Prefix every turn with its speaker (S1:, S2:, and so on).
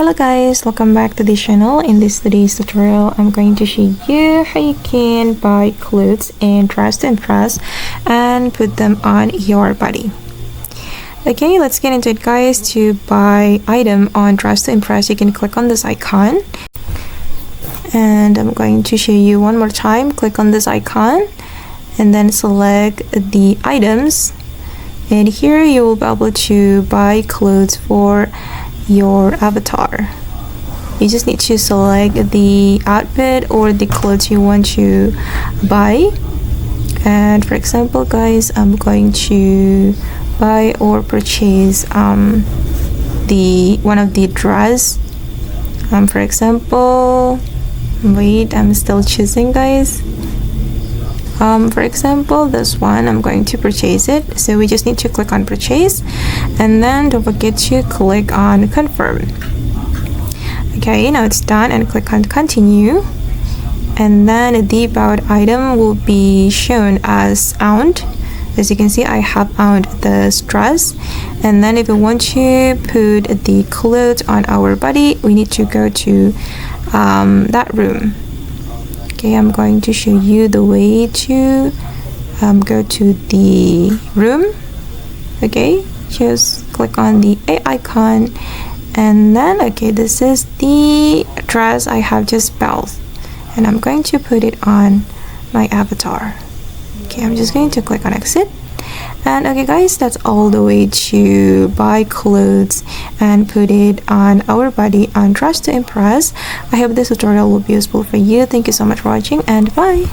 S1: Hello guys, welcome back to the channel. In today's tutorial, I'm going to show you how you can buy clothes and dress to impress and put them on your body. Okay, let's get into it guys. To buy item on dress to impress, you can click on this icon. And I'm going to show you one more time. Click on this icon and then select the items. And here you will be able to buy clothes for your avatar. You just need to select the outfit or the clothes you want to buy. And for example guys, I'm going to buy or purchase the one of the dress. For example, wait, I'm still choosing guys. For example, this one, I'm going to purchase it. So we just need to click on purchase and then don't forget to click on confirm. Okay, now it's done and click on continue. And then the about item will be shown as owned. As you can see, I have owned this dress. And then if we want to put the clothes on our body, we need to go to that room. Okay, I'm going to show you the way to go to the room. Okay, just click on the A icon and then okay, this is the dress I have just bought and I'm going to put it on my avatar. Okay, I'm just going to click on exit. And okay guys, that's all the way to buy clothes and put it on our body on dress to impress. I hope this tutorial will be useful for you. Thank you so much for watching and bye.